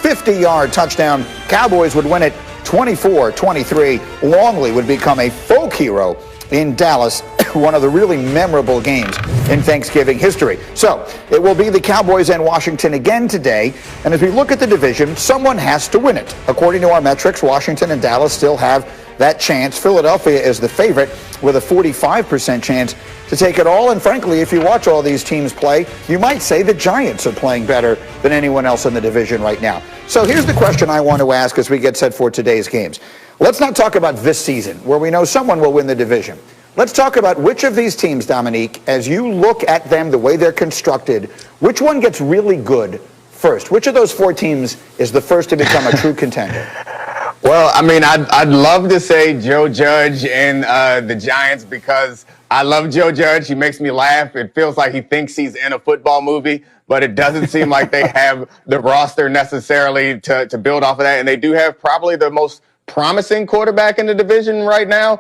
50-yard touchdown. Cowboys would win it 24-23. Longley would become a folk hero in Dallas, one of the really memorable games in Thanksgiving history. So it will be the Cowboys and Washington again today. And as we look at the division, someone has to win it. According to our metrics, Washington and Dallas still have that chance. Philadelphia is the favorite with a 45% chance to take it all. And frankly, if you watch all these teams play, you might say the Giants are playing better than anyone else in the division right now. So here's the question I want to ask as we get set for today's games. Let's not talk about this season, where we know someone will win the division. Let's talk about which of these teams, Dominique, as you look at them, the way they're constructed, which one gets really good first? Which of those four teams is the first to become a true contender? Well, I mean, I'd love to say Joe Judge and the Giants because I love Joe Judge. He makes me laugh. It feels like he thinks he's in a football movie, but it doesn't seem like they have the roster necessarily to build off of that. And they do have probably the most promising quarterback in the division right now,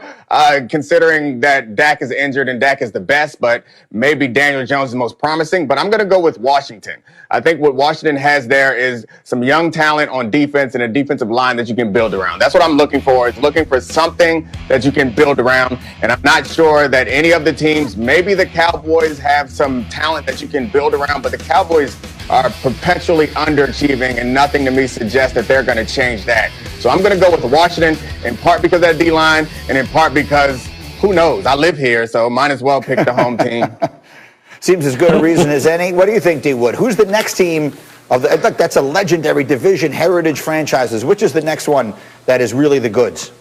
considering that Dak is injured and Dak is the best, but maybe Daniel Jones is the most promising. But I'm going to go with Washington. I think what Washington has there is some young talent on defense and a defensive line that you can build around. That's what I'm looking for. It's looking for something that you can build around. And I'm not sure that any of the teams, maybe the Cowboys have some talent that you can build around, but the Cowboys are perpetually underachieving, and nothing to me suggests that they're going to change that. So I'm going to go with Washington, in part because of that D-line, and in part because, who knows, I live here, so might as well pick the home team. Seems as good a reason as any. What do you think, D. Wood? Who's the next team of the, look, that's a legendary division, heritage franchises. Which is the next one that is really the goods?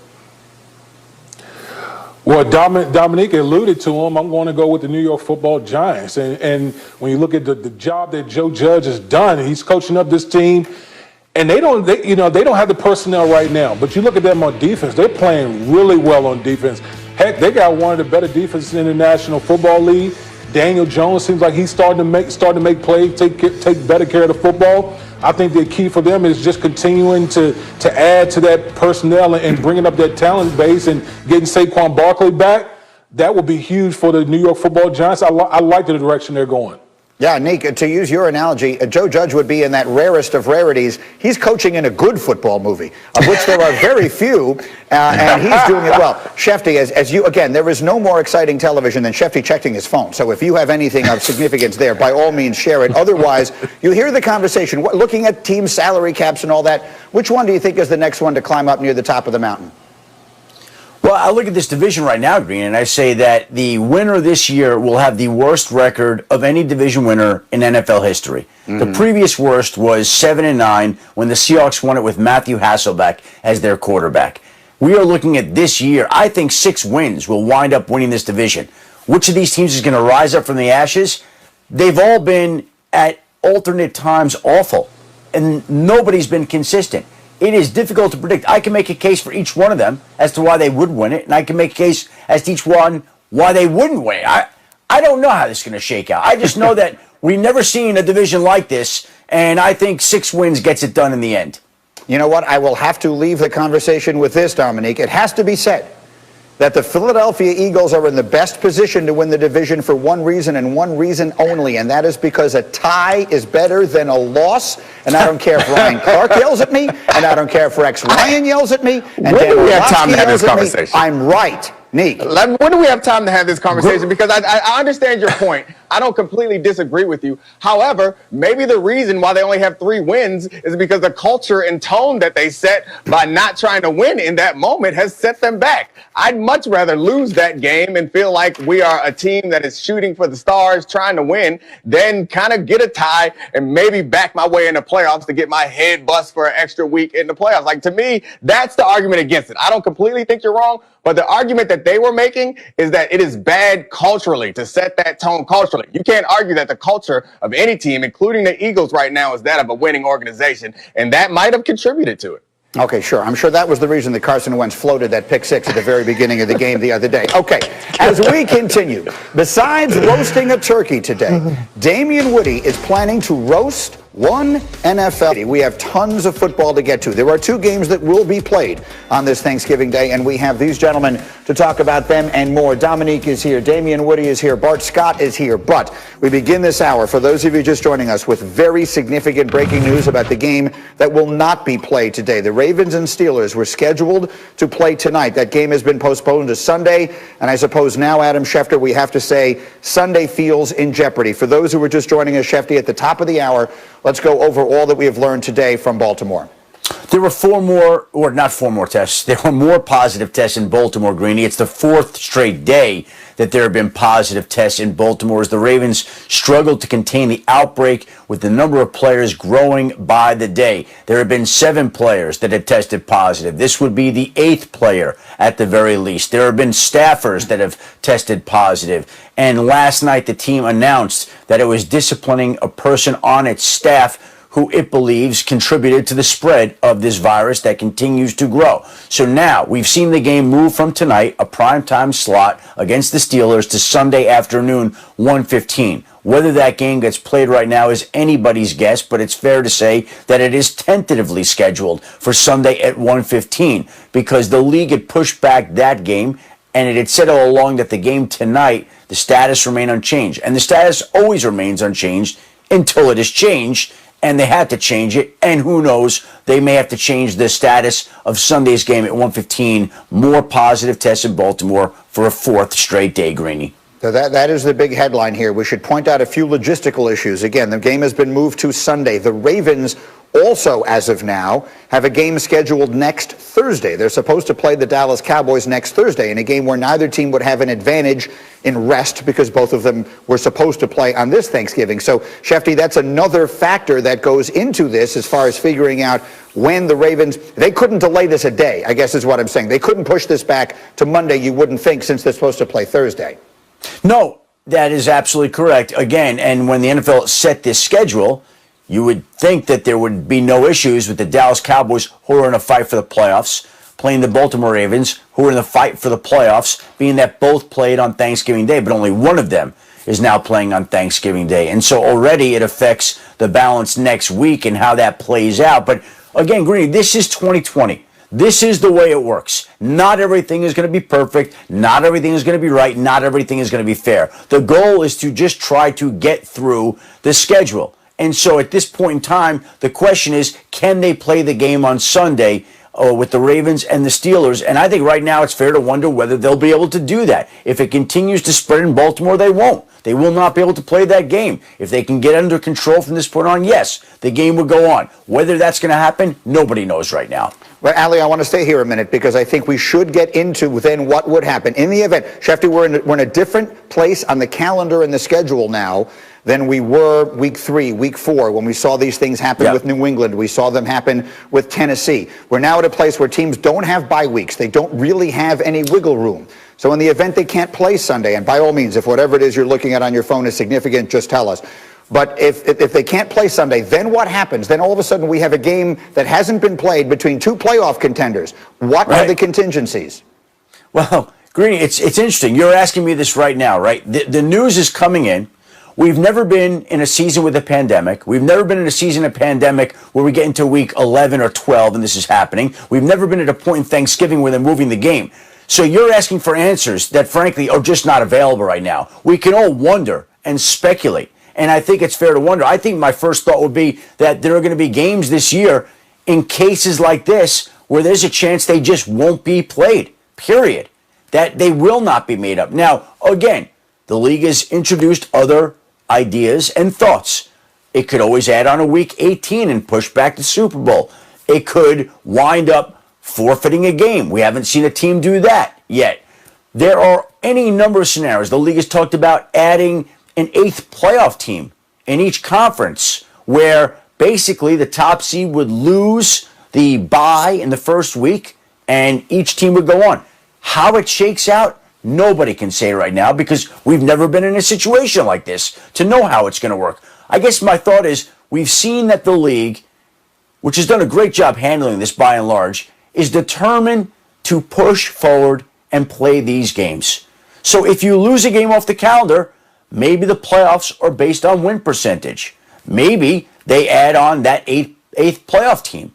Well, Dominique alluded to him. I'm going to go with the New York Football Giants. And when you look at the job that Joe Judge has done, he's coaching up this team, and they don't have the personnel right now. But you look at them on defense; they're playing really well on defense. Heck, they got one of the better defenses in the National Football League. Daniel Jones seems like he's starting to make plays, take better care of the football. I think the key for them is just continuing to add to that personnel and bringing up that talent base and getting Saquon Barkley back. That will be huge for the New York Football Giants. I like the direction they're going. Yeah, Nick, to use your analogy, Joe Judge would be in that rarest of rarities. He's coaching in a good football movie, of which there are very few, and he's doing it well. Shefty, as you, again, there is no more exciting television than Shefty checking his phone. So if you have anything of significance there, by all means, share it. Otherwise, you hear the conversation, looking at team salary caps and all that. Which one do you think is the next one to climb up near the top of the mountain? Well, I look at this division right now, Green, and I say that the winner this year will have the worst record of any division winner in NFL history. Mm-hmm. The previous worst was 7-9 when the Seahawks won it with Matthew Hasselbeck as their quarterback. We are looking at this year. I think 6 wins will wind up winning this division. Which of these teams is going to rise up from the ashes? They've all been at alternate times awful, and nobody's been consistent. It is difficult to predict. I can make a case for each one of them as to why they would win it, and I can make a case as to each one why they wouldn't win it. I don't know how this is going to shake out. I just know that we've never seen a division like this, and I think 6 wins gets it done in the end. You know what? I will have to leave the conversation with this, Dominique. It has to be said that the Philadelphia Eagles are in the best position to win the division for one reason and one reason only, and that is because a tie is better than a loss. And I don't care if Ryan Clark yells at me, and I don't care if Rex Ryan yells at me, and when do we have time to have this conversation? I'm right. Nick. When do we have time to have this conversation? Because I understand your point. I don't completely disagree with you. However, maybe the reason why they only have 3 wins is because the culture and tone that they set by not trying to win in that moment has set them back. I'd much rather lose that game and feel like we are a team that is shooting for the stars, trying to win, than kind of get a tie and maybe back my way in the playoffs to get my head bust for an extra week in the playoffs. Like, to me, that's the argument against it. I don't completely think you're wrong, but the argument that they were making is that it is bad culturally to set that tone culturally. You can't argue that the culture of any team, including the Eagles right now, is that of a winning organization, and that might have contributed to it. Okay, sure. I'm sure that was the reason that Carson Wentz floated that pick 6 at the very beginning of the game the other day. Okay, as we continue, besides roasting a turkey today, Damien Woody is planning to roast one NFL. We have tons of football to get to. There are two games that will be played on this Thanksgiving Day, and we have these gentlemen to talk about them and more. Dominique is here. Damien Woody is here. Bart Scott is here. But we begin this hour, for those of you just joining us, with very significant breaking news about the game that will not be played today. The Ravens and Steelers were scheduled to play tonight. That game has been postponed to Sunday, and I suppose now, Adam Schefter, we have to say Sunday feels in jeopardy. For those who were just joining us, Schefter, at the top of the hour, let's go over all that we have learned today from Baltimore. There were not four more tests. There were more positive tests in Baltimore, Greeny. It's the fourth straight day that there have been positive tests in Baltimore as the Ravens struggled to contain the outbreak with the number of players growing by the day. There have been 7 players that had tested positive. This would be the 8th player at the very least. There have been staffers that have tested positive. And last night the team announced that it was disciplining a person on its staff who it believes contributed to the spread of this virus that continues to grow. So now we've seen the game move from tonight, a primetime slot against the Steelers, to Sunday afternoon, 1:15. Whether that game gets played right now is anybody's guess, but it's fair to say that it is tentatively scheduled for Sunday at 1:15 because the league had pushed back that game, and it had said all along that the game tonight, the status remained unchanged. And the status always remains unchanged until it is changed. And they had to change it, and who knows, they may have to change the status of Sunday's game at 1:15. More positive tests in Baltimore for a 4th straight day, Greeny. So that is the big headline here. We should point out a few logistical issues. Again, the game has been moved to Sunday. The Ravens also, as of now, have a game scheduled next Thursday. They're supposed to play the Dallas Cowboys next Thursday in a game where neither team would have an advantage in rest because both of them were supposed to play on this Thanksgiving. So, Shefty, that's another factor that goes into this as far as figuring out when the Ravens, they couldn't delay this a day, I guess is what I'm saying. They couldn't push this back to Monday, you wouldn't think, since they're supposed to play Thursday. No, that is absolutely correct. Again, and when the NFL set this schedule, you would think that there would be no issues with the Dallas Cowboys, who are in a fight for the playoffs, playing the Baltimore Ravens, who are in the fight for the playoffs, being that both played on Thanksgiving Day, but only one of them is now playing on Thanksgiving Day. And so already it affects the balance next week and how that plays out. But again, Greeny, this is 2020. This is the way it works. Not everything is going to be perfect. Not everything is going to be right. Not everything is going to be fair. The goal is to just try to get through the schedule. And so at this point in time, the question is, can they play the game on Sunday with the Ravens and the Steelers? And I think right now it's fair to wonder whether they'll be able to do that. If it continues to spread in Baltimore, they won't. They will not be able to play that game. If they can get under control from this point on, yes, the game will go on. Whether that's going to happen, nobody knows right now. Well, Ali, I want to stay here a minute because I think we should get into then what would happen in the event. Shefty, we're in a different place on the calendar and the schedule now than we were week 3, week 4, when we saw these things happen with New England. We saw them happen with Tennessee. We're now at a place where teams don't have bye weeks. They don't really have any wiggle room. So in the event they can't play Sunday, and by all means, if whatever it is you're looking at on your phone is significant, just tell us. But if they can't play Sunday, then what happens? Then all of a sudden we have a game that hasn't been played between 2 playoff contenders. What are the contingencies? Well, Greeny, it's interesting. You're asking me this right now, right? The news is coming in. We've never been in a season with a pandemic. We've never been in a season of pandemic where we get into week 11 or 12 and this is happening. We've never been at a point in Thanksgiving where they're moving the game. So you're asking for answers that, frankly, are just not available right now. We can all wonder and speculate. And I think it's fair to wonder. I think my first thought would be that there are going to be games this year in cases like this where there's a chance they just won't be played, period. That they will not be made up. Now, again, the league has introduced other ideas and thoughts. It could always add on a week 18 and push back the Super Bowl. It could wind up forfeiting a game. We haven't seen a team do that yet. There are any number of scenarios. The league has talked about adding an 8th playoff team in each conference where basically the top seed would lose the bye in the first week and each team would go on. How it shakes out, nobody can say right now because we've never been in a situation like this to know how it's going to work. I guess my thought is we've seen that the league, which has done a great job handling this by and large, is determined to push forward and play these games. So if you lose a game off the calendar, maybe the playoffs are based on win percentage. maybe they add on that eighth playoff team.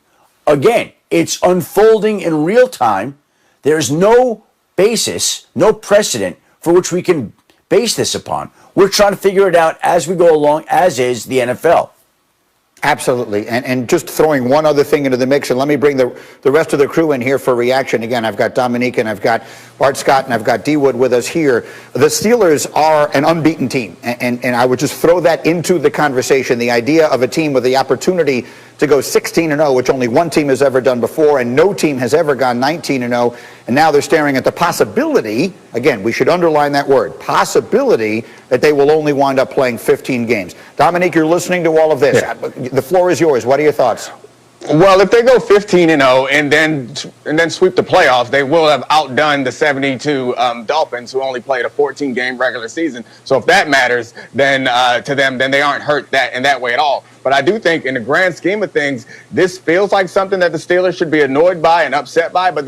Again, it's unfolding in real time. There's no basis, no precedent for which we can base this upon. We're trying to figure it out as we go along, as is the NFL. Absolutely. And just throwing one other thing into the mix, and let me bring the rest of the crew in here for reaction. Again, I've got Dominique and I've got Art Scott and I've got D Wood with us here. The Steelers are an unbeaten team, and I would just throw that into the conversation. The idea of a team with the opportunity to go 16-0, which only one team has ever done before, and no team has ever gone 19-0. And now they're staring at the possibility, again, we should underline that word, possibility, that they will only wind up playing 15 games. Dominique, you're listening to all of this. Yeah. The floor is yours. What are your thoughts? Well, if they go 15-0 and then sweep the playoffs, they will have outdone the 72 Dolphins, who only played a 14-game regular season. So if that matters, then to them, then they aren't hurt in that way at all. But I do think, in the grand scheme of things, this feels like something that the Steelers should be annoyed by and upset by. But